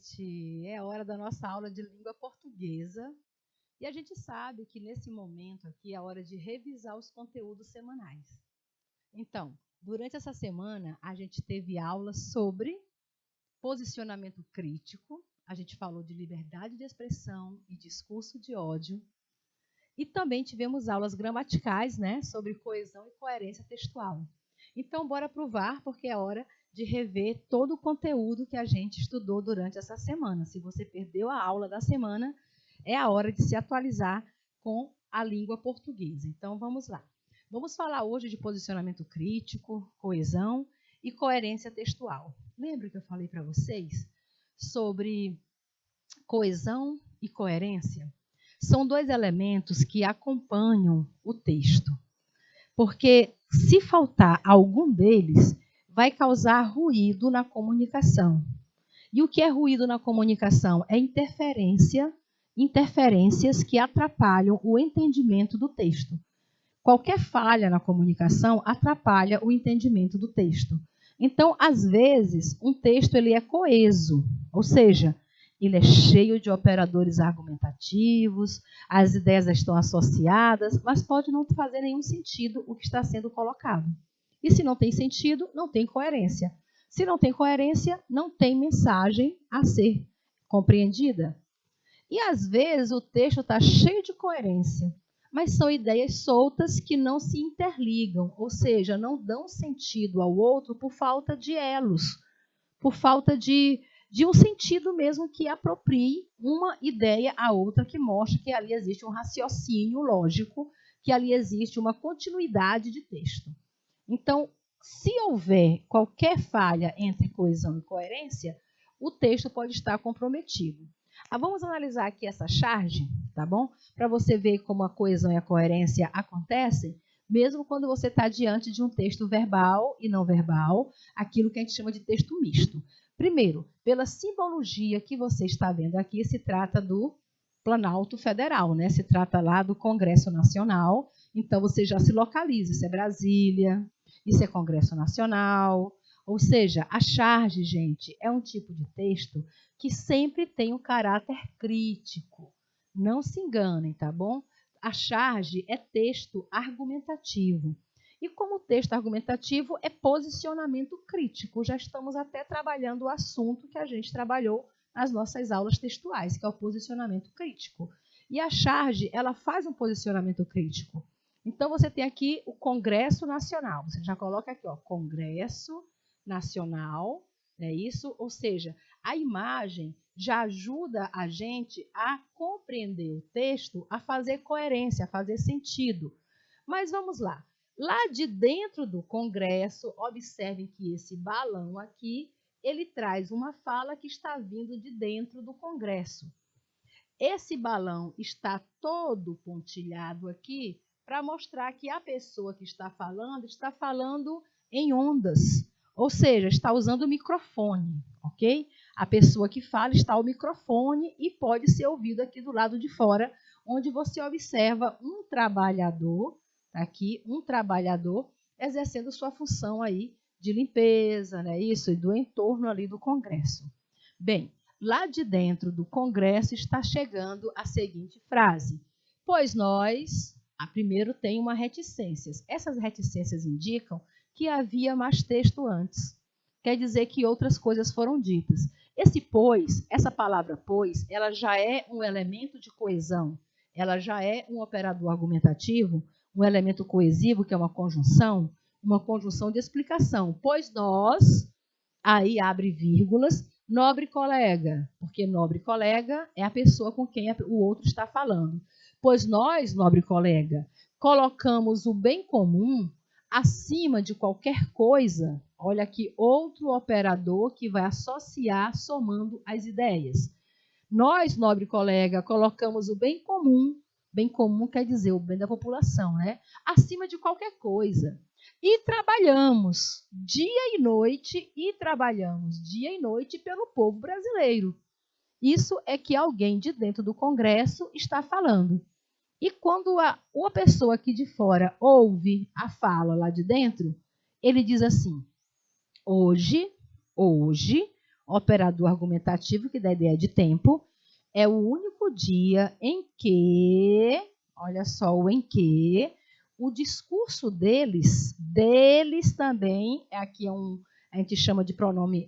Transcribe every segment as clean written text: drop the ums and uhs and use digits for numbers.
noite. É hora da nossa aula de língua portuguesa. E a gente sabe que nesse momento aqui é hora de revisar os conteúdos semanais. Então, durante essa semana, a gente teve aula sobre posicionamento crítico. A gente falou de liberdade de expressão e discurso de ódio. E também tivemos aulas gramaticais, né, sobre coesão e coerência textual. Então, bora provar, porque é hora de rever todo o conteúdo que a gente estudou durante essa semana. Se você perdeu a aula da semana, é a hora de se atualizar com a língua portuguesa. Então, vamos lá. Vamos falar hoje de posicionamento crítico, coesão e coerência textual. Lembra que eu falei para vocês sobre coesão e coerência? São dois elementos que acompanham o texto. Porque se faltar algum deles, vai causar ruído na comunicação. E o que é ruído na comunicação? É interferências que atrapalham o entendimento do texto. Qualquer falha na comunicação atrapalha o entendimento do texto. Então, às vezes, um texto ele é coeso, ou seja, ele é cheio de operadores argumentativos, as ideias estão associadas, mas pode não fazer nenhum sentido o que está sendo colocado. E se não tem sentido, não tem coerência. Se não tem coerência, não tem mensagem a ser compreendida. E às vezes o texto está cheio de coerência, mas são ideias soltas que não se interligam, ou seja, não dão sentido ao outro por falta de elos, por falta de um sentido mesmo que aproprie uma ideia à outra, que mostre que ali existe um raciocínio lógico, que ali existe uma continuidade de texto. Então, se houver qualquer falha entre coesão e coerência, o texto pode estar comprometido. Vamos analisar aqui essa charge, tá bom? Para você ver como a coesão e a coerência acontecem, mesmo quando você está diante de um texto verbal e não verbal, aquilo que a gente chama de texto misto. Primeiro, pela simbologia que você está vendo aqui, se trata do Planalto Federal, né? Se trata lá do Congresso Nacional. Então, você já se localiza. Isso é Brasília, isso é Congresso Nacional. Ou seja, a charge, gente, é um tipo de texto que sempre tem um caráter crítico. Não se enganem, tá bom? A charge é texto argumentativo. E como texto argumentativo é posicionamento crítico. Já estamos até trabalhando o assunto que a gente trabalhou nas nossas aulas textuais, que é o posicionamento crítico. E a charge, ela faz um posicionamento crítico. Então, você tem aqui o Congresso Nacional. Você já coloca aqui, ó, Congresso Nacional, é isso? Ou seja, a imagem já ajuda a gente a compreender o texto, a fazer coerência, a fazer sentido. Mas vamos lá. Lá de dentro do Congresso, observem que esse balão aqui, ele traz uma fala que está vindo de dentro do Congresso. Esse balão está todo pontilhado aqui para mostrar que a pessoa que está falando em ondas, ou seja, está usando o microfone, ok? A pessoa que fala está ao microfone e pode ser ouvido aqui do lado de fora, onde você observa um trabalhador, aqui, um trabalhador exercendo sua função aí de limpeza, né? Isso, e do entorno ali do Congresso. Bem, lá de dentro do Congresso está chegando a seguinte frase: pois nós, primeiro tem uma reticências. Essas reticências indicam que havia mais texto antes. Quer dizer que outras coisas foram ditas. Esse pois, essa palavra pois, ela já é um elemento de coesão. Ela já é um operador argumentativo, um elemento coesivo, que é uma conjunção de explicação. Pois nós, aí abre vírgulas, nobre colega, porque nobre colega é a pessoa com quem o outro está falando. Pois nós, nobre colega, colocamos o bem comum acima de qualquer coisa. Olha aqui, outro operador que vai associar, somando as ideias. Nós, nobre colega, colocamos o bem comum quer dizer o bem da população, né? Acima de qualquer coisa. E trabalhamos dia e noite pelo povo brasileiro. Isso é que alguém de dentro do Congresso está falando. E quando uma pessoa aqui de fora ouve a fala lá de dentro, ele diz assim: hoje, operador argumentativo, que dá ideia de tempo, é o único dia em que, olha só, o em que o discurso deles também, aqui a gente chama de pronome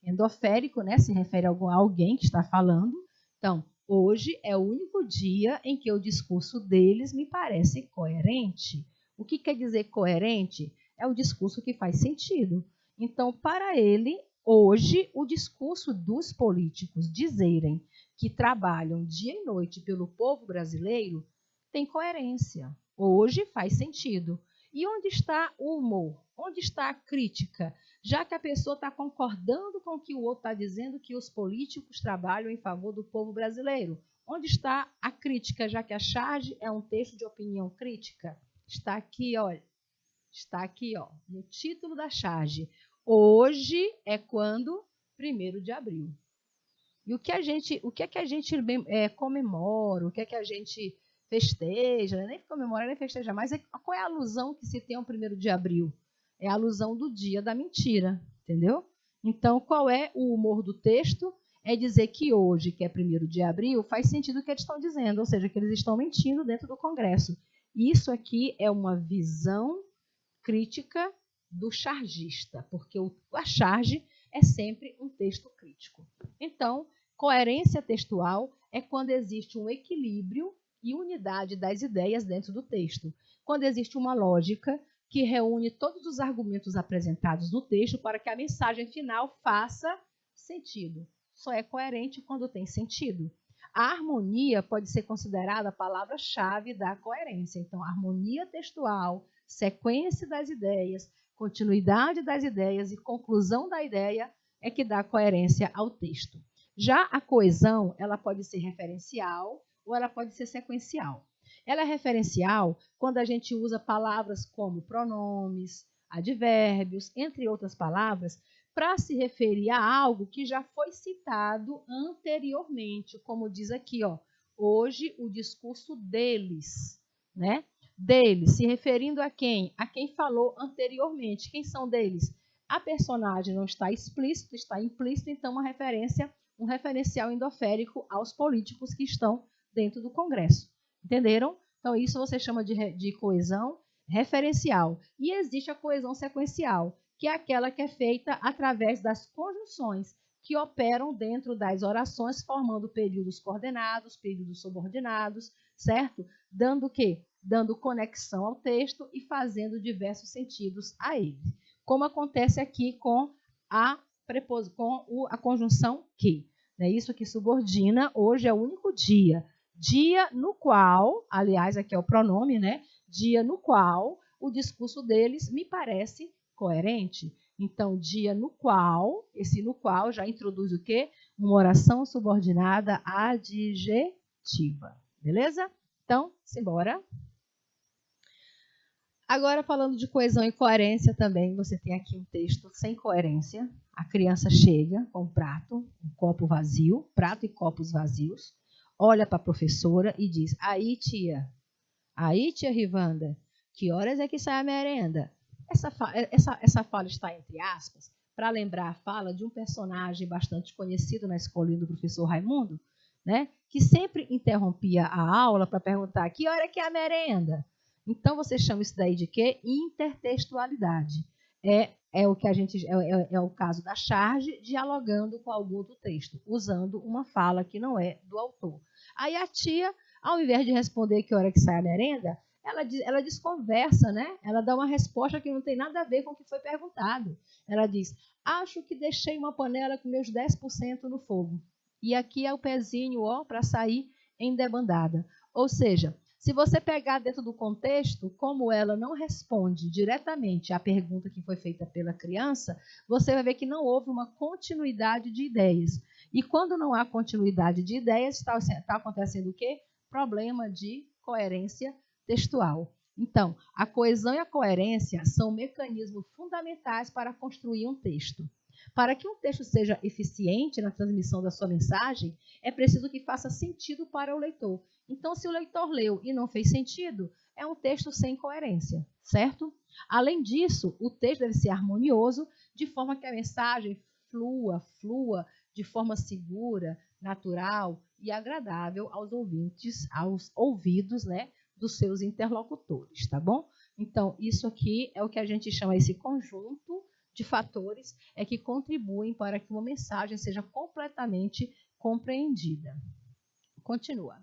endoférico, né? Se refere a alguém que está falando. Então, hoje é o único dia em que o discurso deles me parece coerente. O que quer dizer coerente? É o discurso que faz sentido. Então, para ele, hoje, o discurso dos políticos dizerem que trabalham dia e noite pelo povo brasileiro tem coerência. Hoje faz sentido. E onde está o humor? Onde está a crítica? Já que a pessoa está concordando com o que o outro está dizendo, que os políticos trabalham em favor do povo brasileiro. Onde está a crítica, já que a charge é um texto de opinião crítica? Está aqui, olha. Está aqui, ó, no título da charge. Hoje é quando? 1º de abril. E o que é que a gente comemora? O que é que a gente festeja? Nem comemora, nem festeja, mas qual é a alusão que se tem ao 1º de abril? É a alusão do dia da mentira, entendeu? Então, qual é o humor do texto? É dizer que hoje, que é 1º de abril, faz sentido o que eles estão dizendo, ou seja, que eles estão mentindo dentro do Congresso. Isso aqui é uma visão crítica do chargista, porque a charge é sempre um texto crítico. Então, coerência textual é quando existe um equilíbrio e unidade das ideias dentro do texto. Quando existe uma lógica que reúne todos os argumentos apresentados no texto para que a mensagem final faça sentido. Só é coerente quando tem sentido. A harmonia pode ser considerada a palavra-chave da coerência. Então, harmonia textual, sequência das ideias, continuidade das ideias e conclusão da ideia é que dá coerência ao texto. Já a coesão, ela pode ser referencial ou ela pode ser sequencial. Ela é referencial quando a gente usa palavras como pronomes, advérbios, entre outras palavras, para se referir a algo que já foi citado anteriormente, como diz aqui, ó, hoje o discurso deles, né? Deles, se referindo a quem? A quem falou anteriormente. Quem são deles? A personagem não está explícito, está implícito, então um referencial endoférico aos políticos que estão dentro do Congresso. Entenderam? Então, isso você chama de coesão referencial. E existe a coesão sequencial, que é aquela que é feita através das conjunções que operam dentro das orações, formando períodos coordenados, períodos subordinados, certo? Dando o quê? Dando conexão ao texto e fazendo diversos sentidos a ele. Como acontece aqui com a conjunção que. É isso que subordina, hoje é o único dia. Dia no qual, aliás, aqui é o pronome, né? Dia no qual o discurso deles me parece coerente. Então, dia no qual, esse no qual já introduz o quê? Uma oração subordinada adjetiva. Beleza? Então, simbora. Agora, falando de coesão e coerência também, você tem aqui um texto sem coerência. A criança chega com um prato, um copo vazio, prato e copos vazios, olha para a professora e diz, aí, tia Rivanda, que horas é que sai a merenda? Essa fala está entre aspas, para lembrar a fala de um personagem bastante conhecido na escolinha do professor Raimundo, né, que sempre interrompia a aula para perguntar que hora que é a merenda. Então, você chama isso daí de quê? Intertextualidade. É o caso da charge dialogando com algum do texto, usando uma fala que não é do autor. Aí a tia, ao invés de responder que hora que sai a merenda, ela desconversa, né? Ela dá uma resposta que não tem nada a ver com o que foi perguntado. Ela diz, acho que deixei uma panela com meus 10% no fogo. E aqui é o pezinho, ó, para sair em debandada. Ou seja, se você pegar dentro do contexto, como ela não responde diretamente à pergunta que foi feita pela criança, você vai ver que não houve uma continuidade de ideias. E quando não há continuidade de ideias, está acontecendo o quê? Problema de coerência textual. Então, a coesão e a coerência são mecanismos fundamentais para construir um texto. Para que um texto seja eficiente na transmissão da sua mensagem, é preciso que faça sentido para o leitor. Então, se o leitor leu e não fez sentido, é um texto sem coerência, certo? Além disso, o texto deve ser harmonioso, de forma que a mensagem flua de forma segura, natural e agradável aos ouvidos, né, dos seus interlocutores, tá bom? Então, isso aqui é o que a gente chama esse conjunto de fatores que contribuem para que uma mensagem seja completamente compreendida. Continua.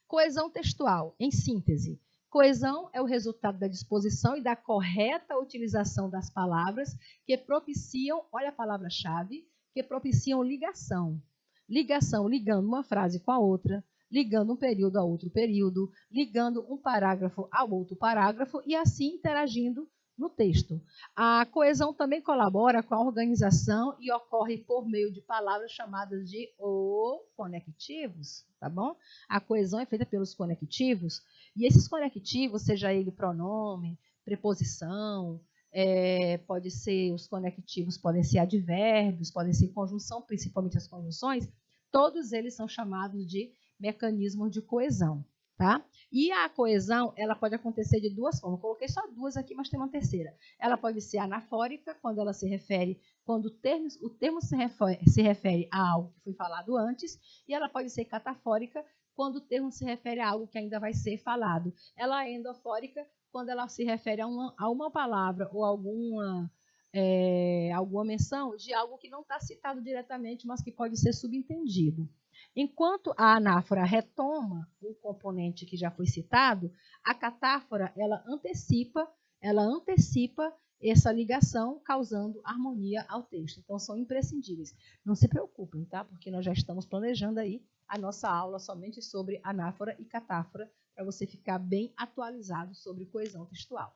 Coesão textual, em síntese. Coesão é o resultado da disposição e da correta utilização das palavras que propiciam, olha a palavra-chave, que propiciam ligação. Ligação, ligando uma frase com a outra, ligando um período a outro período, ligando um parágrafo ao outro parágrafo e assim interagindo no texto. A coesão também colabora com a organização e ocorre por meio de palavras chamadas de conectivos, tá bom? A coesão é feita pelos conectivos e esses conectivos, seja ele pronome, preposição, pode ser os conectivos, podem ser advérbios, podem ser conjunção, principalmente as conjunções, todos eles são chamados de mecanismos de coesão, tá? E a coesão, ela pode acontecer de duas formas. Eu coloquei só duas aqui, mas tem uma terceira. Ela pode ser anafórica, quando ela se refere, quando o termo se refere a algo que foi falado antes, e ela pode ser catafórica, quando o termo se refere a algo que ainda vai ser falado. Ela é endofórica, quando ela se refere a uma palavra ou alguma menção de algo que não está citado diretamente, mas que pode ser subentendido. Enquanto a anáfora retoma o componente que já foi citado, a catáfora ela antecipa essa ligação, causando harmonia ao texto. Então, são imprescindíveis. Não se preocupem, tá? Porque nós já estamos planejando aí a nossa aula somente sobre anáfora e catáfora, para você ficar bem atualizado sobre coesão textual.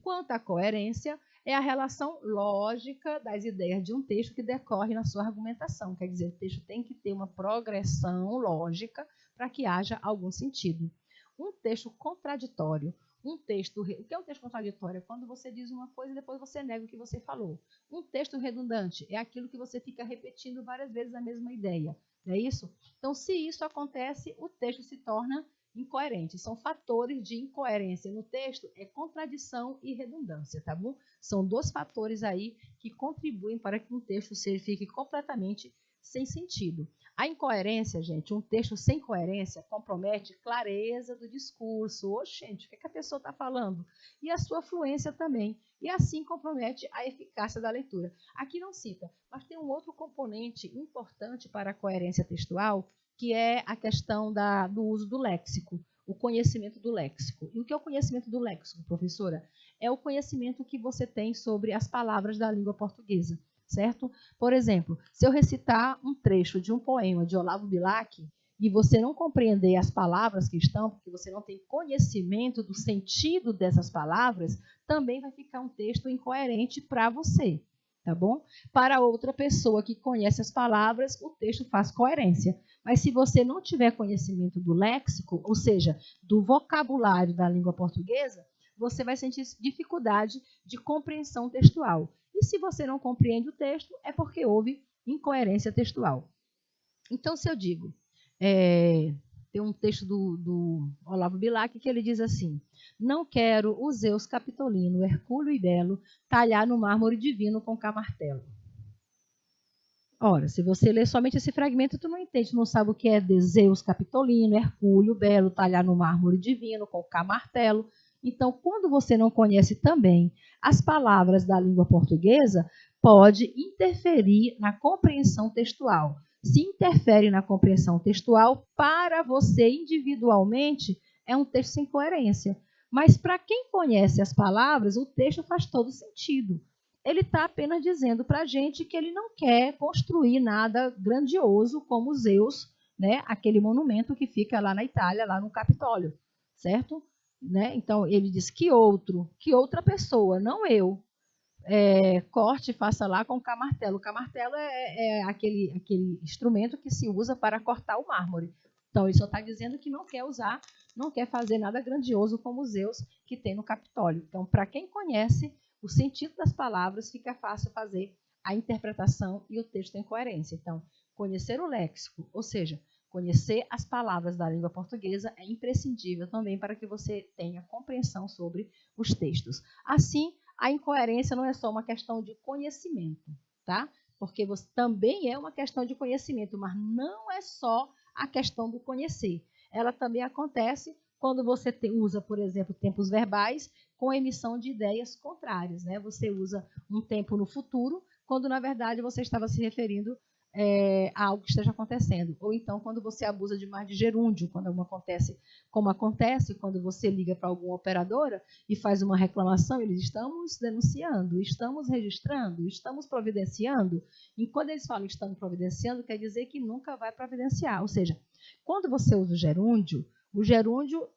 Quanto à coerência, é a relação lógica das ideias de um texto que decorre na sua argumentação. Quer dizer, o texto tem que ter uma progressão lógica para que haja algum sentido. Um texto contraditório, o que é um texto contraditório? É quando você diz uma coisa e depois você nega o que você falou. Um texto redundante é aquilo que você fica repetindo várias vezes a mesma ideia. Não é isso? Então, se isso acontece, o texto se torna incoerente. São fatores de incoerência no texto, contradição e redundância, tá bom? São dois fatores aí que contribuem para que um texto fique completamente sem sentido. A incoerência, gente, um texto sem coerência compromete clareza do discurso. Gente, o que a pessoa está falando? E a sua fluência também. E assim compromete a eficácia da leitura. Aqui não cita, mas tem um outro componente importante para a coerência textual, que é a questão do uso do léxico, o conhecimento do léxico. E o que é o conhecimento do léxico, professora? É o conhecimento que você tem sobre as palavras da língua portuguesa, certo? Por exemplo, se eu recitar um trecho de um poema de Olavo Bilac e você não compreender as palavras que estão, porque você não tem conhecimento do sentido dessas palavras, também vai ficar um texto incoerente para você, tá bom? Para outra pessoa que conhece as palavras, o texto faz coerência. Mas se você não tiver conhecimento do léxico, ou seja, do vocabulário da língua portuguesa, você vai sentir dificuldade de compreensão textual. E se você não compreende o texto, é porque houve incoerência textual. Então, se eu digo, tem um texto do Olavo Bilac que ele diz assim: não quero o Zeus capitolino, hercúleo e belo, talhar no mármore divino com camartelo. Ora, se você ler somente esse fragmento, tu não entende, tu não sabe o que é Zeus capitolino, hercúleo belo, talhar no mármore divino com camartelo. Então, quando você não conhece também as palavras da língua portuguesa, pode interferir na compreensão textual. Se interfere na compreensão textual, para você individualmente, é um texto sem coerência. Mas para quem conhece as palavras, o texto faz todo sentido. Ele está apenas dizendo para a gente que ele não quer construir nada grandioso como Zeus, né? Aquele monumento que fica lá na Itália, lá no Capitólio, certo? Né? Então, ele diz que outra pessoa, não eu, corte e faça lá com camartelo. O camartelo é aquele instrumento que se usa para cortar o mármore. Então, ele só está dizendo que não quer usar, não quer fazer nada grandioso como Zeus que tem no Capitólio. Então, para quem conhece o sentido das palavras, fica fácil fazer a interpretação e o texto em coerência. Então, conhecer o léxico, ou seja, conhecer as palavras da língua portuguesa é imprescindível também para que você tenha compreensão sobre os textos. Assim, a incoerência não é só uma questão de conhecimento, tá? porque você também é uma questão de conhecimento, mas não é só a questão do conhecer. Ela também acontece quando você usa, por exemplo, tempos verbais com emissão de ideias contrárias, né? Você usa um tempo no futuro, quando na verdade você estava se referindo a algo que esteja acontecendo. Ou então quando você abusa demais de gerúndio, quando algo acontece, como acontece quando você liga para alguma operadora e faz uma reclamação, eles estamos denunciando, estamos registrando, estamos providenciando. E quando eles falam estamos providenciando, quer dizer que nunca vai providenciar. Ou seja, quando você usa o gerúndio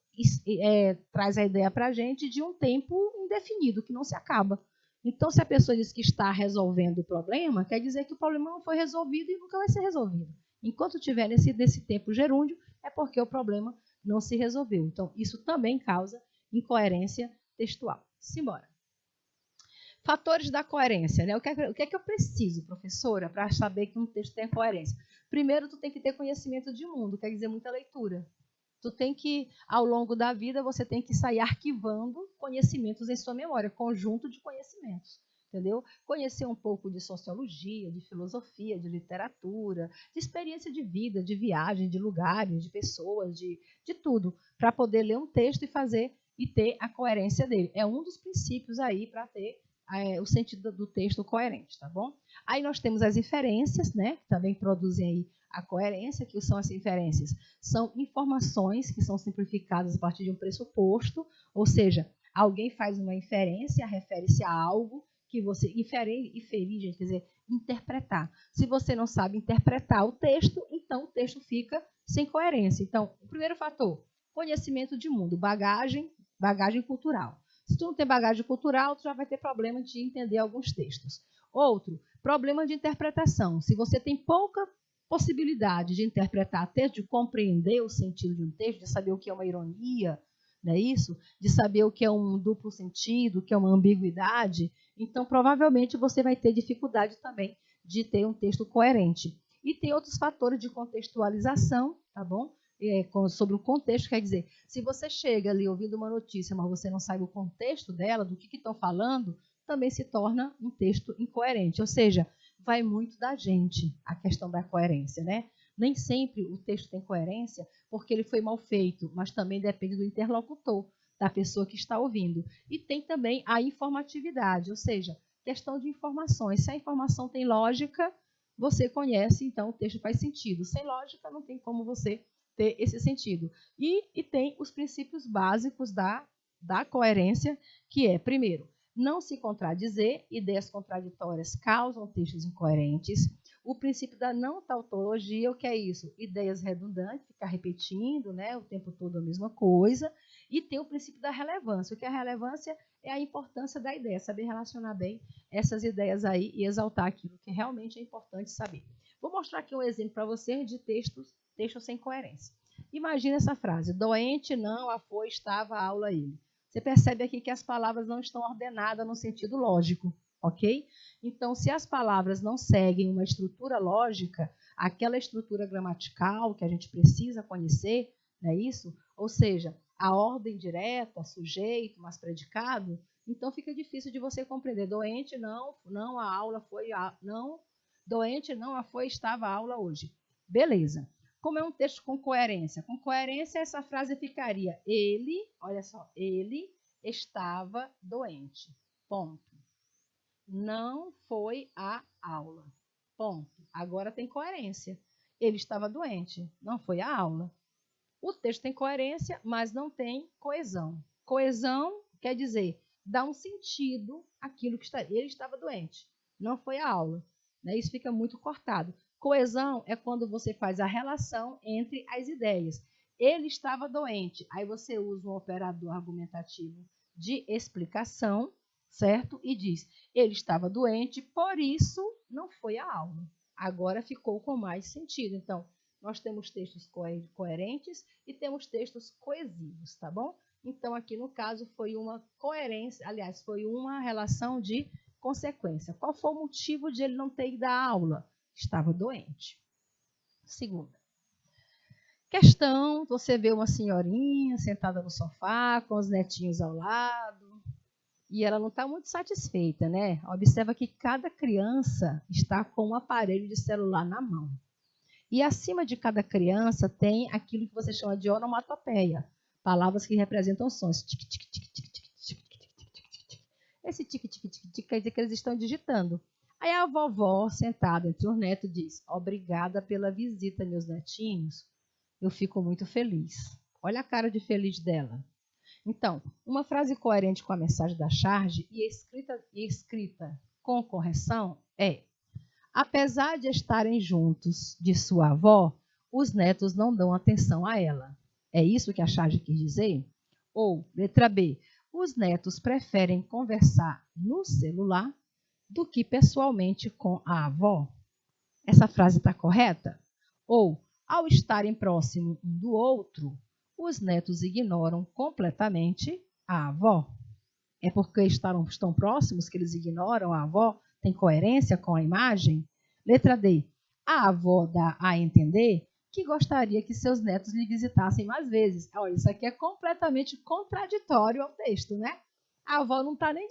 traz a ideia para a gente de um tempo indefinido, que não se acaba. Então, se a pessoa diz que está resolvendo o problema, quer dizer que o problema não foi resolvido e nunca vai ser resolvido. Enquanto tiver nesse tempo gerúndio, é porque o problema não se resolveu. Então, isso também causa incoerência textual. Simbora. Fatores da coerência, né? O que é que eu preciso, professora, para saber que um texto tem coerência? Primeiro, tu tem que ter conhecimento de mundo, quer dizer, muita leitura. Tu tem que, ao longo da vida, você tem que sair arquivando conhecimentos em sua memória, conjunto de conhecimentos, entendeu? Conhecer um pouco de sociologia, de filosofia, de literatura, de experiência de vida, de viagem, de lugares, de pessoas, de tudo, para poder ler um texto e fazer e ter a coerência dele. É um dos princípios aí para ter o sentido do texto coerente, tá bom? Aí nós temos as inferências, né, que também produzem aí a coerência. Que são as inferências? São informações que são simplificadas a partir de um pressuposto, ou seja, alguém faz uma inferência, refere-se a algo que você inferir, gente, quer dizer, interpretar. Se você não sabe interpretar o texto, então o texto fica sem coerência. Então, o primeiro fator, conhecimento de mundo, bagagem cultural. Se tu não tem bagagem cultural, tu já vai ter problema de entender alguns textos. Outro, problema de interpretação. Se você tem pouca possibilidade de interpretar texto, de compreender o sentido de um texto, de saber o que é uma ironia, não é isso? De saber o que é um duplo sentido, o que é uma ambiguidade, então provavelmente você vai ter dificuldade também de ter um texto coerente. E tem outros fatores de contextualização, tá bom? Sobre o contexto, quer dizer, se você chega ali ouvindo uma notícia, mas você não sabe o contexto dela, do que estão falando, também se torna um texto incoerente. Ou seja, vai muito da gente a questão da coerência, né? Nem sempre o texto tem coerência porque ele foi mal feito, mas também depende do interlocutor, da pessoa que está ouvindo. E tem também a informatividade, ou seja, questão de informações. Se a informação tem lógica, você conhece, então o texto faz sentido. Sem lógica, não tem como você ter esse sentido. E tem os princípios básicos da coerência, que é, primeiro, não se contradizer, ideias contraditórias causam textos incoerentes. O princípio da não tautologia, o que é isso? Ideias redundantes, ficar repetindo, né, o tempo todo a mesma coisa. E tem o princípio da relevância. O que é a relevância? É a importância da ideia, saber relacionar bem essas ideias aí e exaltar aquilo que realmente é importante saber. Vou mostrar aqui um exemplo para vocês de textos sem coerência. Imagina essa frase: doente não, a foi, estava, a aula ele. Você percebe aqui que as palavras não estão ordenadas no sentido lógico, ok? Então, se as palavras não seguem uma estrutura lógica, aquela estrutura gramatical que a gente precisa conhecer, não é isso? Ou seja, a ordem direta, sujeito, mas predicado, então fica difícil de você compreender. Doente não, a aula foi, não, doente não, a foi, estava a aula hoje. Beleza. Como é um texto com coerência? Com coerência, essa frase ficaria: ele, olha só, ele estava doente. Ponto. Não foi à aula. Ponto. Agora tem coerência. Ele estava doente. Não foi à aula. O texto tem coerência, mas não tem coesão. Coesão quer dizer, dá um sentido àquilo que está. Ele estava doente. Não foi à aula. Né? Isso fica muito cortado. Coesão é quando você faz a relação entre as ideias. Ele estava doente. Aí você usa um operador argumentativo de explicação, certo? E diz, ele estava doente, por isso não foi à aula. Agora ficou com mais sentido. Então, nós temos textos coerentes e temos textos coesivos, tá bom? Então, aqui no caso, foi uma coerência, aliás, foi uma relação de consequência. Qual foi o motivo de ele não ter ido à aula? Estava doente. Segunda questão, você vê uma senhorinha sentada no sofá, com os netinhos ao lado. E ela não está muito satisfeita, né? Observa que cada criança está com um aparelho de celular na mão. E acima de cada criança tem aquilo que você chama de onomatopeia, palavras que representam sons. Tic, tic, tic, tic, tic, tic, tic, tic, tic, tic. Esse tic, tic, tic, tic quer dizer que eles estão digitando. Aí a vovó, sentada entre os netos, diz: obrigada pela visita, meus netinhos. Eu fico muito feliz. Olha a cara de feliz dela. Então, uma frase coerente com a mensagem da charge e escrita com correção é: apesar de estarem juntos de sua avó, os netos não dão atenção a ela. É isso que a charge quis dizer? Ou, letra B, os netos preferem conversar no celular do que pessoalmente com a avó. Essa frase está correta? Ou, ao estarem próximos um do outro, os netos ignoram completamente a avó. É porque estão próximos que eles ignoram a avó? Tem coerência com a imagem? Letra D. A avó dá a entender que gostaria que seus netos lhe visitassem mais vezes. Olha, isso aqui é completamente contraditório ao texto, né? A avó não está nem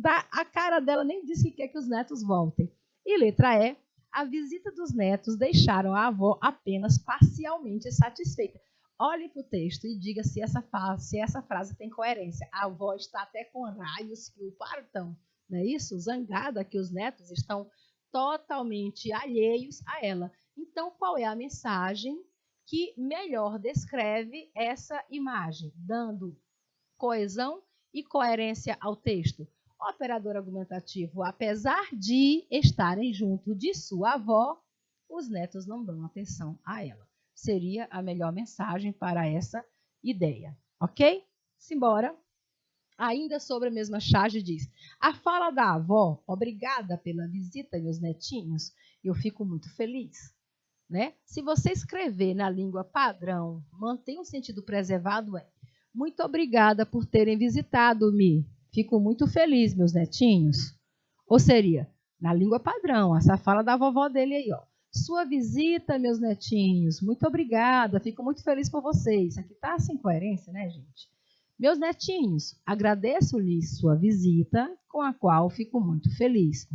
a cara dela nem diz que quer que os netos voltem. E letra E. A visita dos netos deixaram a avó apenas parcialmente satisfeita. Olhe para o texto e diga se essa frase tem coerência. A avó está até com raios que o partam. Não é isso? Zangada que os netos estão totalmente alheios a ela. Então, qual é a mensagem que melhor descreve essa imagem, dando coesão e coerência ao texto? O operador argumentativo: apesar de estarem junto de sua avó, os netos não dão atenção a ela. Seria a melhor mensagem para essa ideia, ok? Simbora. Ainda sobre a mesma charge diz: a fala da avó, obrigada pela visita, meus netinhos, eu fico muito feliz. Né? Se você escrever na língua padrão, mantém o sentido preservado, muito obrigada por terem visitado-me. Fico muito feliz, meus netinhos. Ou seria, na língua padrão, essa fala da vovó dele aí, ó. Sua visita, meus netinhos. Muito obrigada, fico muito feliz por vocês. Aqui tá sem coerência, né, gente? Meus netinhos, agradeço-lhes sua visita, com a qual fico muito feliz.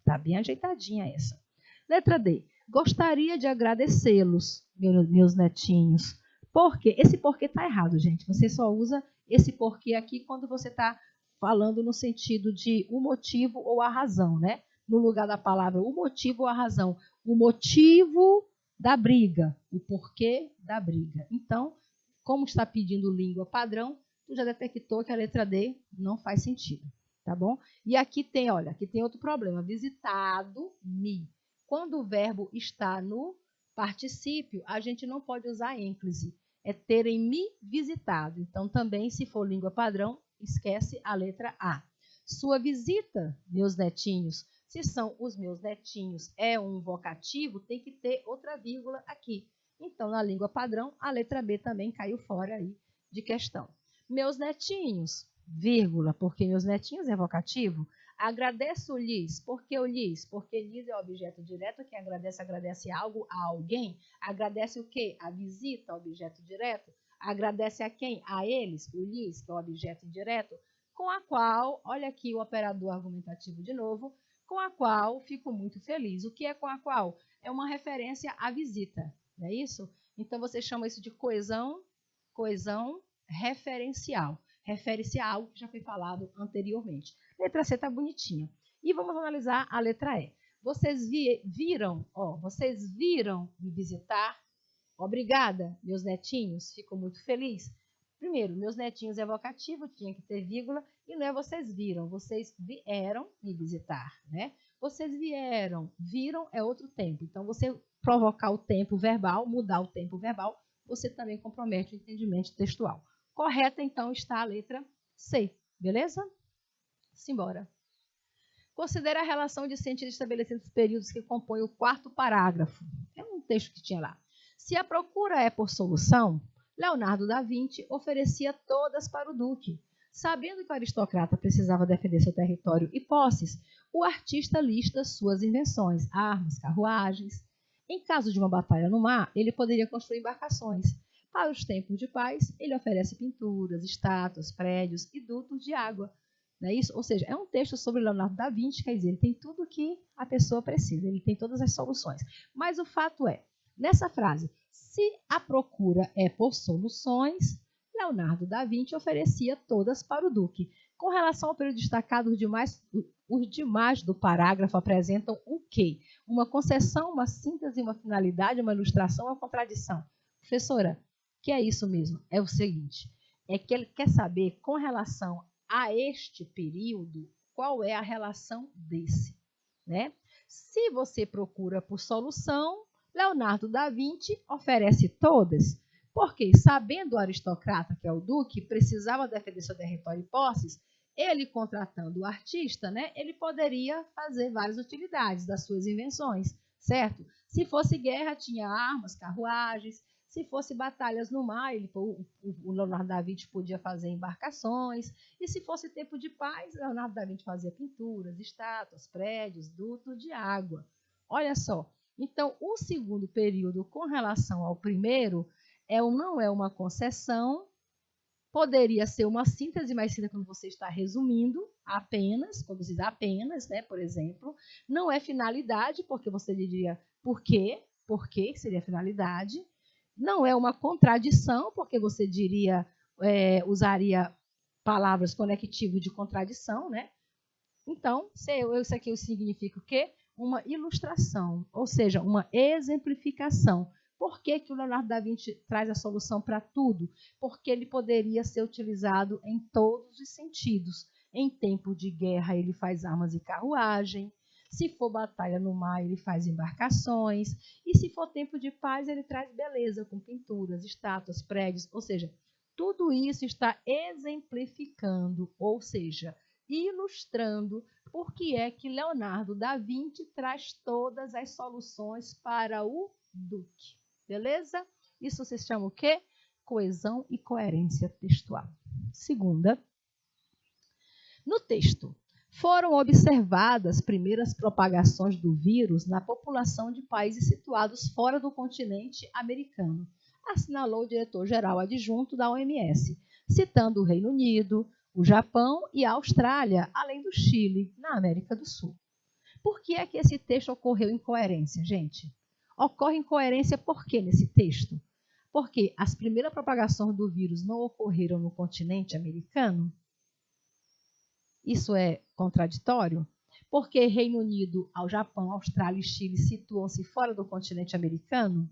Tá bem ajeitadinha essa. Letra D. Gostaria de agradecê-los, meus netinhos. Por quê? Esse porquê tá errado, gente. Você só usa esse porquê aqui quando você está falando no sentido de o motivo ou a razão, né? No lugar da palavra o motivo ou a razão. O motivo da briga, o porquê da briga. Então, como está pedindo língua padrão, tu já detectou que a letra D não faz sentido, tá bom? E aqui tem, olha, aqui tem outro problema. Visitado-me. Quando o verbo está no particípio, a gente não pode usar ênclise. É terem me visitado. Então, também, se for língua padrão, esquece a letra A. Sua visita, meus netinhos. Se são os meus netinhos, é um vocativo, tem que ter outra vírgula aqui. Então, na língua padrão, a letra B também caiu fora aí de questão. Meus netinhos, vírgula, porque meus netinhos é vocativo. Agradeço-lhes, porque eu lhes, porque lhes é objeto direto, quem agradece algo a alguém. Agradece o quê? A visita, objeto direto. Agradece a quem? A eles, o lhes, que é o objeto direto, com a qual, olha aqui o operador argumentativo de novo, com a qual fico muito feliz. O que é com a qual? É uma referência à visita, não é isso? Então, você chama isso de coesão referencial. Refere-se a algo que já foi falado anteriormente. Letra C está bonitinha. E vamos analisar a letra E. Vocês viram me visitar? Obrigada, meus netinhos. Fico muito feliz. Primeiro, meus netinhos é vocativo, tinha que ter vírgula. E não é vocês viram, vocês vieram me visitar, né? Vocês viram é outro tempo. Então, você provocar o tempo verbal, mudar o tempo verbal, você também compromete o entendimento textual. Correta, então, está a letra C, beleza? Simbora. Considera a relação de sentido estabelecida entre os períodos que compõem o quarto parágrafo. É um texto que tinha lá. Se a procura é por solução, Leonardo da Vinci oferecia todas para o duque. Sabendo que o aristocrata precisava defender seu território e posses, o artista lista suas invenções, armas, carruagens. Em caso de uma batalha no mar, ele poderia construir embarcações. Para os tempos de paz, ele oferece pinturas, estátuas, prédios e dutos de água. Não é isso? Ou seja, é um texto sobre Leonardo da Vinci, quer dizer, ele tem tudo o que a pessoa precisa, ele tem todas as soluções. Mas o fato é, nessa frase, se a procura é por soluções, Leonardo da Vinci oferecia todas para o Duque. Com relação ao período destacado, os demais do parágrafo apresentam o quê? Uma concessão, uma síntese, uma finalidade, uma ilustração, uma contradição. Professora, que é isso mesmo? É o seguinte, é que ele quer saber com relação a este período, qual é a relação desse, né? Se você procura por solução, Leonardo da Vinci oferece todas, porque, sabendo o aristocrata, que é o duque, precisava defender seu território e posses, ele, contratando o artista, né, ele poderia fazer várias utilidades das suas invenções, certo? Se fosse guerra, tinha armas, carruagens. Se fosse batalhas no mar, o Leonardo da Vinci podia fazer embarcações. E se fosse tempo de paz, Leonardo da Vinci fazia pinturas, estátuas, prédios, dutos de água. Olha só. Então, o segundo período, com relação ao primeiro, não é uma concessão, poderia ser uma síntese, mas síntese quando você está resumindo apenas, quando você diz apenas, né, por exemplo. Não é finalidade, porque você diria por quê? Por quê seria finalidade? Não é uma contradição, porque você diria, usaria palavras conectivas de contradição, né? Então, isso aqui significa o quê? Uma ilustração, ou seja, uma exemplificação. Por que o Leonardo da Vinci traz a solução para tudo? Porque ele poderia ser utilizado em todos os sentidos. Em tempo de guerra, ele faz armas e carruagem. Se for batalha no mar, ele faz embarcações. E se for tempo de paz, ele traz beleza com pinturas, estátuas, prédios. Ou seja, tudo isso está exemplificando, ou seja, ilustrando por que é que Leonardo da Vinci traz todas as soluções para o Duque. Beleza? Isso se chama o quê? Coesão e coerência textual. Segunda, no texto, foram observadas primeiras propagações do vírus na população de países situados fora do continente americano, assinalou o diretor-geral adjunto da OMS, citando o Reino Unido, o Japão e a Austrália, além do Chile, na América do Sul. Por que é que esse texto ocorreu em coerência, gente? Ocorre incoerência por quê nesse texto? Porque as primeiras propagações do vírus não ocorreram no continente americano? Isso é contraditório? Porque Reino Unido, ao Japão, Austrália e Chile situam-se fora do continente americano?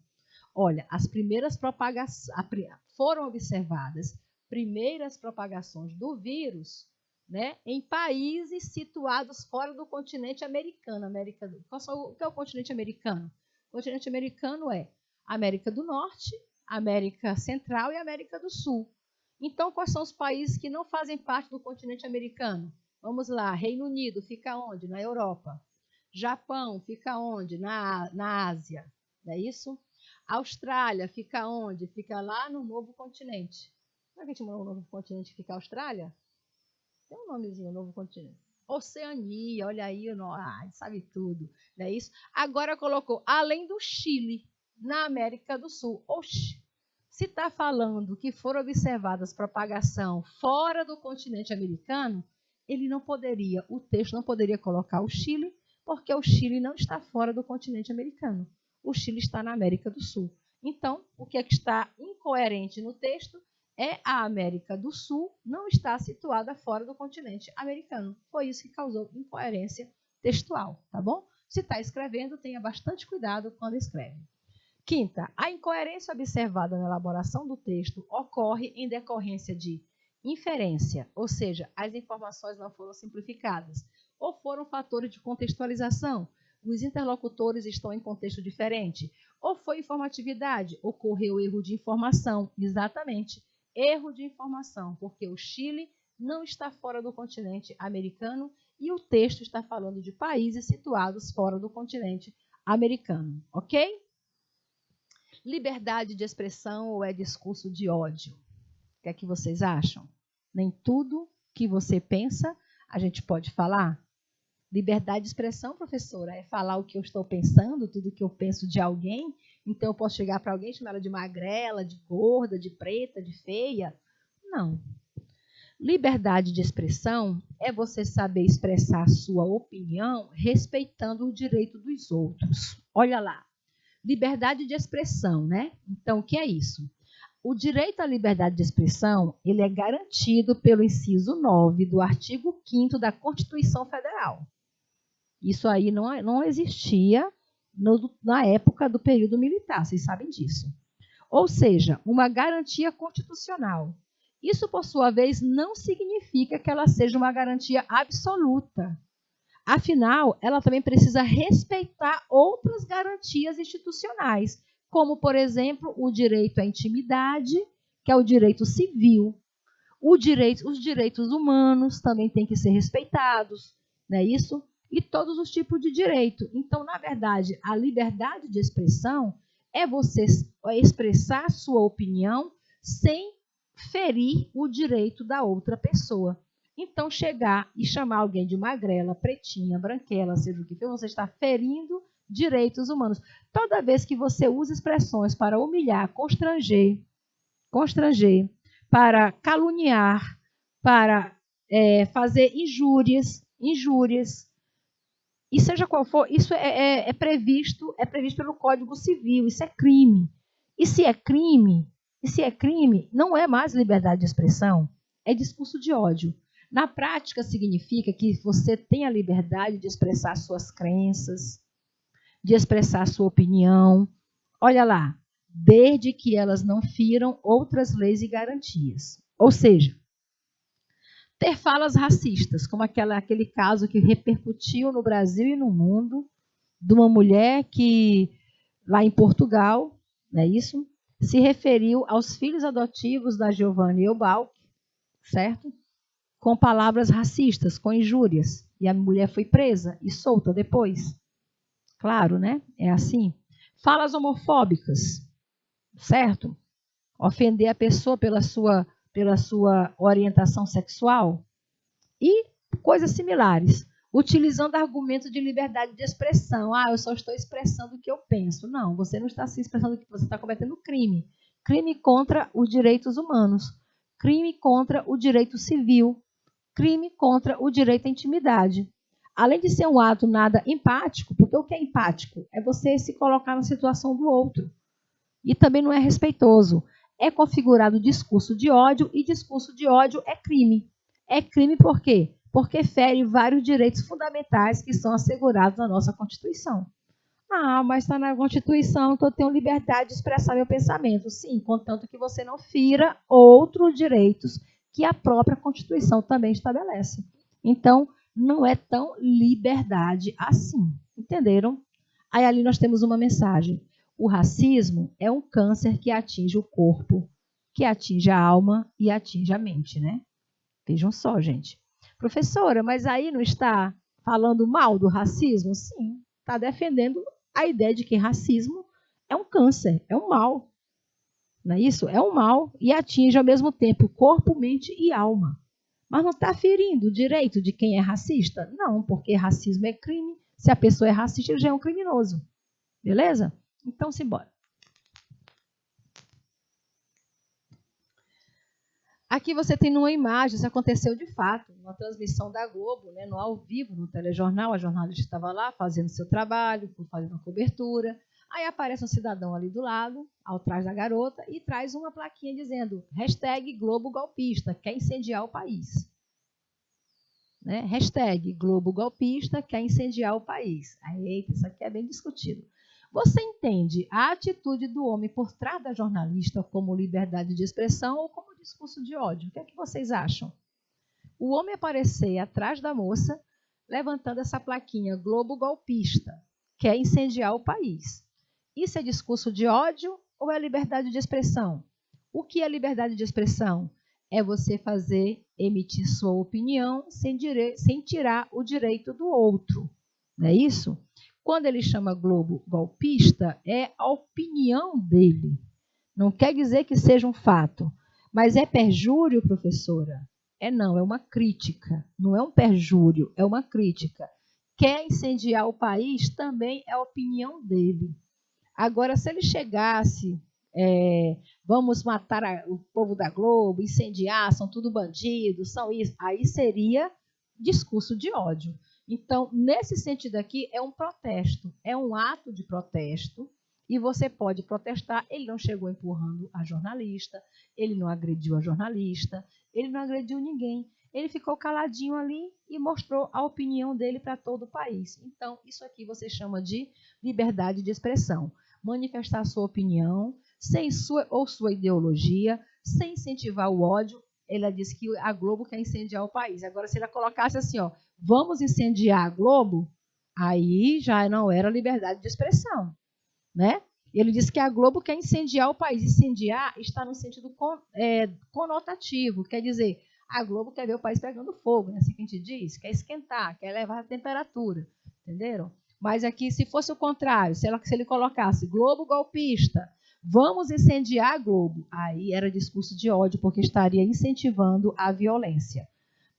Olha, as primeiras foram observadas primeiras propagações do vírus, né, em países situados fora do continente americano. O que é o continente americano? O continente americano é América do Norte, América Central e América do Sul. Então, quais são os países que não fazem parte do continente americano? Vamos lá, Reino Unido fica onde? Na Europa. Japão fica onde? Na Ásia. Não é isso? Austrália fica onde? Fica lá no novo continente. Não é que a gente mora no novo continente que fica a Austrália? Tem um nomezinho, novo continente. Oceania, olha aí, sabe tudo. Não é isso? Agora colocou, além do Chile, na América do Sul. Oxi, se está falando que foram observadas propagação fora do continente americano, o texto não poderia colocar o Chile, porque o Chile não está fora do continente americano. O Chile está na América do Sul. Então, o que é que está incoerente no texto é a América do Sul não está situada fora do continente americano. Foi isso que causou incoerência textual, tá bom? Se está escrevendo, tenha bastante cuidado quando escreve. Quinta, a incoerência observada na elaboração do texto ocorre em decorrência de inferência, ou seja, as informações não foram simplificadas, ou foram fatores de contextualização, os interlocutores estão em contexto diferente, ou foi informatividade, ocorreu erro de informação, exatamente, erro de informação, porque o Chile não está fora do continente americano e o texto está falando de países situados fora do continente americano, ok? Liberdade de expressão ou é discurso de ódio? O que é que vocês acham? Nem tudo que você pensa a gente pode falar? Liberdade de expressão, professora, é falar o que eu estou pensando, tudo que eu penso de alguém. Então, eu posso chegar para alguém e chamar ela de magrela, de gorda, de preta, de feia? Não. Liberdade de expressão é você saber expressar a sua opinião respeitando o direito dos outros. Olha lá, liberdade de expressão, né? Então, o que é isso? O direito à liberdade de expressão, ele é garantido pelo inciso 9 do artigo 5º da Constituição Federal. Isso aí não existia na época do período militar, vocês sabem disso. Ou seja, uma garantia constitucional. Isso, por sua vez, não significa que ela seja uma garantia absoluta. Afinal, ela também precisa respeitar outras garantias institucionais, como, por exemplo, o direito à intimidade, que é o direito civil. Os direitos humanos também têm que ser respeitados, não é isso? E todos os tipos de direito. Então, na verdade, a liberdade de expressão é você expressar a sua opinião sem ferir o direito da outra pessoa. Então, chegar e chamar alguém de magrela, pretinha, branquela, seja o que for, você está ferindo direitos humanos. Toda vez que você usa expressões para humilhar, constranger, para caluniar, para fazer injúrias, e seja qual for, isso é previsto pelo Código Civil, isso é crime. E se é crime, não é mais liberdade de expressão, é discurso de ódio. Na prática, significa que você tem a liberdade de expressar suas crenças, de expressar sua opinião. Olha lá, desde que elas não firam outras leis e garantias. Ou seja, ter falas racistas, como aquele caso que repercutiu no Brasil e no mundo, de uma mulher que, lá em Portugal, não é isso? Se referiu aos filhos adotivos da Giovanna Eubank, certo? Com palavras racistas, com injúrias. E a mulher foi presa e solta depois. Claro, né? É assim. Falas homofóbicas, certo? Ofender a pessoa pela sua orientação sexual. E coisas similares. Utilizando argumentos de liberdade de expressão. Eu só estou expressando o que eu penso. Não, você não está se expressando o que você está cometendo crime. Crime contra os direitos humanos. Crime contra o direito civil. Crime contra o direito à intimidade. Além de ser um ato nada empático, porque o que é empático? É você se colocar na situação do outro. E também não é respeitoso. É configurado discurso de ódio, e discurso de ódio é crime. É crime por quê? Porque fere vários direitos fundamentais que são assegurados na nossa Constituição. Mas está na Constituição que eu tenho liberdade de expressar meu pensamento. Sim, contanto que você não fira outros direitos que a própria Constituição também estabelece. Então, não é tão liberdade assim. Entenderam? Aí ali nós temos uma mensagem. O racismo é um câncer que atinge o corpo, que atinge a alma e atinge a mente, né? Vejam só, gente. Professora, mas aí não está falando mal do racismo? Sim, está defendendo a ideia de que racismo é um câncer, é um mal. Não é isso? É um mal e atinge ao mesmo tempo corpo, mente e alma. Mas não está ferindo o direito de quem é racista? Não, porque racismo é crime. Se a pessoa é racista, ele já é um criminoso. Beleza? Então, simbora. Aqui você tem numa imagem, isso aconteceu de fato, numa transmissão da Globo, né, no ao vivo, no telejornal, a jornalista estava lá fazendo seu trabalho, fazendo uma cobertura. Aí aparece um cidadão ali do lado, ao trás da garota, e traz uma plaquinha dizendo #Globo golpista, quer incendiar o país. Né? #Globo golpista, quer incendiar o país. Aí, isso aqui é bem discutido. Você entende a atitude do homem por trás da jornalista como liberdade de expressão ou como discurso de ódio? O que é que vocês acham? O homem aparecer atrás da moça, levantando essa plaquinha Globo golpista, quer incendiar o país. Isso é discurso de ódio ou é liberdade de expressão? O que é liberdade de expressão? É você emitir sua opinião sem tirar o direito do outro. Não é isso? Quando ele chama Globo golpista, é a opinião dele. Não quer dizer que seja um fato. Mas é perjúrio, professora? Não, é uma crítica. Não é um perjúrio, é uma crítica. Quer incendiar o país, também é a opinião dele. Agora, se ele chegasse vamos matar o povo da Globo, incendiar, são tudo bandidos, são isso. Aí seria discurso de ódio. Então, nesse sentido aqui, é um protesto, é um ato de protesto, e você pode protestar. Ele não chegou empurrando a jornalista, ele não agrediu a jornalista, ele não agrediu ninguém. Ele ficou caladinho ali e mostrou a opinião dele para todo o país. Então, isso aqui você chama de liberdade de expressão. Manifestar sua opinião, sem sua ideologia, sem incentivar o ódio. Ela disse que a Globo quer incendiar o país. Agora, se ela colocasse assim, ó, vamos incendiar a Globo, aí já não era liberdade de expressão, né? Ele disse que a Globo quer incendiar o país. Incendiar está no sentido conotativo, quer dizer, a Globo quer ver o país pegando fogo, né? Assim que a gente diz, quer esquentar, quer elevar a temperatura, entenderam? Mas aqui, se fosse o contrário, se ele colocasse Globo golpista, vamos incendiar a Globo, aí era discurso de ódio, porque estaria incentivando a violência.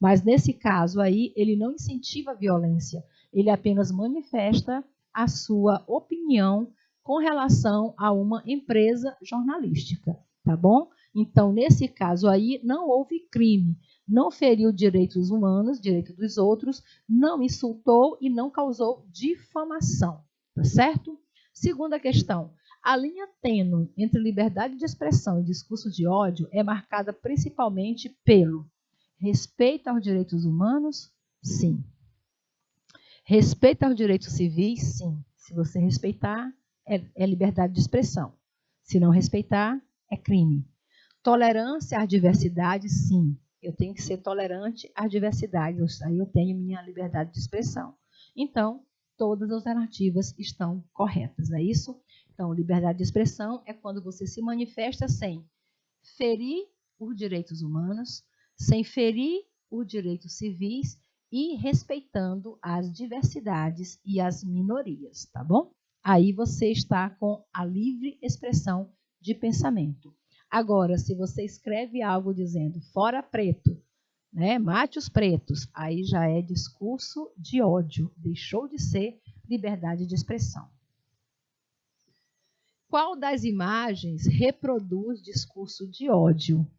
Mas nesse caso aí, ele não incentiva a violência, ele apenas manifesta a sua opinião com relação a uma empresa jornalística, tá bom? Então, nesse caso aí, não houve crime, não feriu direitos humanos, direito dos outros, não insultou e não causou difamação, tá certo? Segunda questão, a linha tênue entre liberdade de expressão e discurso de ódio é marcada principalmente pelo respeito aos direitos humanos? Sim. Respeito aos direitos civis? Sim. Se você respeitar, é liberdade de expressão. Se não respeitar, é crime. Tolerância às diversidades? Sim. Eu tenho que ser tolerante às diversidades. Aí eu tenho minha liberdade de expressão. Então, todas as alternativas estão corretas, é isso? Então, liberdade de expressão é quando você se manifesta sem ferir os direitos humanos, sem ferir os direitos civis e respeitando as diversidades e as minorias, tá bom? Aí você está com a livre expressão de pensamento. Agora, se você escreve algo dizendo fora preto, né, mate os pretos, aí já é discurso de ódio, deixou de ser liberdade de expressão. Qual das imagens reproduz discurso de ódio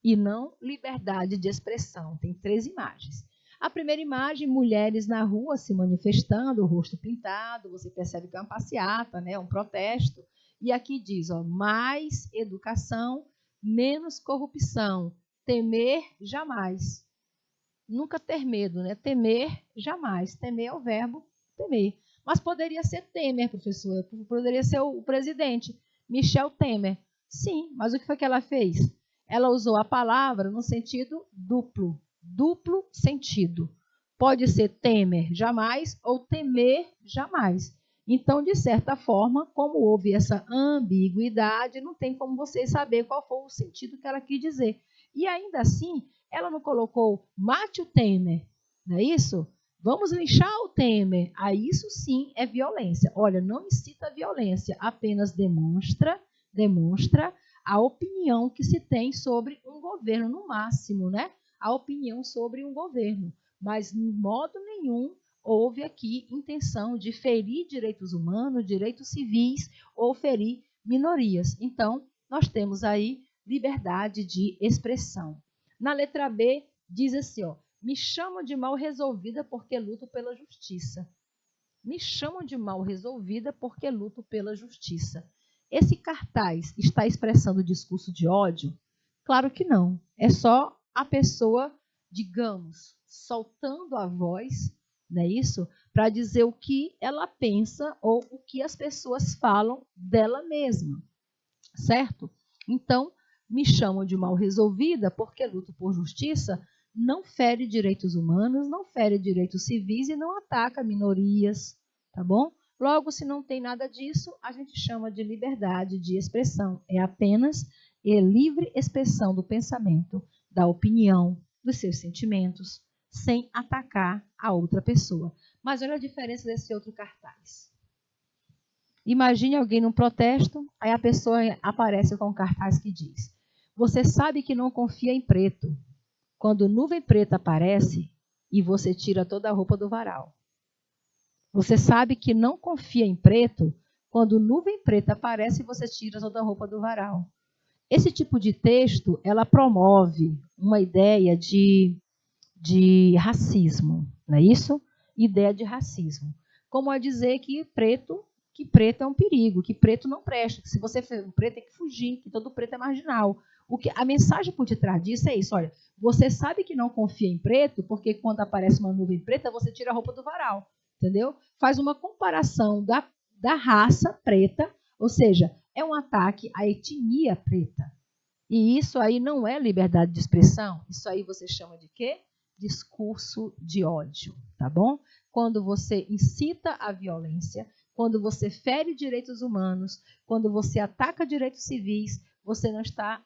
e não liberdade de expressão? Tem 3 imagens. A primeira imagem, mulheres na rua se manifestando, o rosto pintado, você percebe que é uma passeata, né, um protesto. E aqui diz, ó, mais educação, menos corrupção, temer jamais. Nunca ter medo, né? Temer jamais. Temer é o verbo temer. Mas poderia ser Temer, professor. Poderia ser o presidente, Michel Temer. Sim, mas o que foi que ela fez? Ela usou a palavra no sentido duplo. Duplo sentido. Pode ser Temer jamais ou temer jamais. Então, de certa forma, como houve essa ambiguidade, não tem como você saber qual foi o sentido que ela quis dizer. E ainda assim, ela não colocou mate o Temer, não é isso? Vamos linchar o Temer. Aí isso sim é violência. Olha, não incita a violência, apenas demonstra a opinião que se tem sobre um governo, no máximo, né? A opinião sobre um governo. Mas, de modo nenhum, houve aqui intenção de ferir direitos humanos, direitos civis ou ferir minorias. Então, nós temos aí liberdade de expressão. Na letra B, diz assim, ó, me chamam de mal resolvida porque luto pela justiça. Me chamam de mal resolvida porque luto pela justiça. Esse cartaz está expressando discurso de ódio? Claro que não. É só a pessoa, digamos, soltando a voz, não é isso? Para dizer o que ela pensa ou o que as pessoas falam dela mesma, certo? Então, me chamam de mal resolvida porque luto por justiça, não fere direitos humanos, não fere direitos civis e não ataca minorias, tá bom? Logo, se não tem nada disso, a gente chama de liberdade de expressão. É apenas livre expressão do pensamento, da opinião, dos seus sentimentos, sem atacar a outra pessoa. Mas olha a diferença desse outro cartaz. Imagine alguém num protesto, aí a pessoa aparece com um cartaz que diz: você sabe que não confia em preto, quando nuvem preta aparece e você tira toda a roupa do varal. Você sabe que não confia em preto Quando nuvem preta aparece, você tira toda a roupa do varal. Esse tipo de texto, ela promove uma ideia de racismo, não é isso? Ideia de racismo. Como a dizer que preto é um perigo, que preto não presta, que se você for preto tem que fugir, que todo preto é marginal. A mensagem por detrás disso é isso, olha, você sabe que não confia em preto, porque quando aparece uma nuvem preta, você tira a roupa do varal, entendeu? Faz uma comparação da raça preta, ou seja, é um ataque à etnia preta. E isso aí não é liberdade de expressão, isso aí você chama de quê? Discurso de ódio, tá bom? Quando você incita a violência, quando você fere direitos humanos, quando você ataca direitos civis, você não está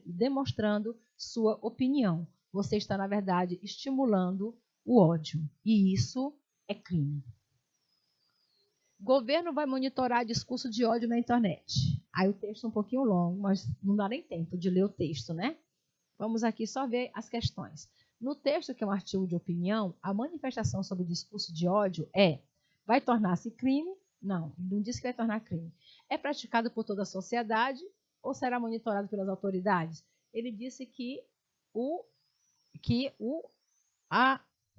demonstrando sua opinião. Você está, na verdade, estimulando o ódio. E isso é crime. Governo vai monitorar discurso de ódio na internet. Aí o texto é um pouquinho longo, mas não dá nem tempo de ler o texto, né? Vamos aqui só ver as questões. No texto, que é um artigo de opinião, a manifestação sobre o discurso de ódio vai tornar-se crime? Não diz que vai tornar crime. É praticado por toda a sociedade ou será monitorado pelas autoridades? Ele disse que o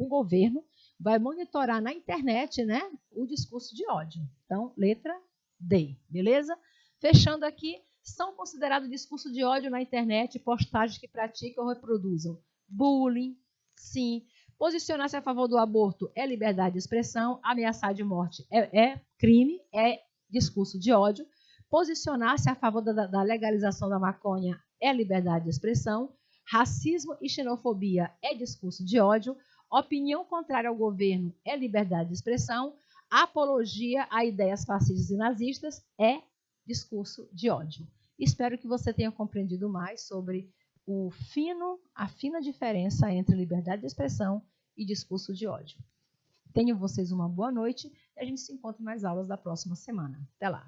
governo vai monitorar na internet, né, o discurso de ódio. Então, letra D, beleza? Fechando aqui, são considerados discurso de ódio na internet postagens que praticam ou reproduzam bullying, sim. Posicionar-se a favor do aborto é liberdade de expressão, ameaçar de morte é crime, é discurso de ódio. Posicionar-se a favor da legalização da maconha é liberdade de expressão. Racismo e xenofobia é discurso de ódio. Opinião contrária ao governo é liberdade de expressão. Apologia a ideias fascistas e nazistas é discurso de ódio. Espero que você tenha compreendido mais sobre a fina diferença entre liberdade de expressão e discurso de ódio. Tenho vocês uma boa noite e a gente se encontra em mais aulas da próxima semana. Até lá!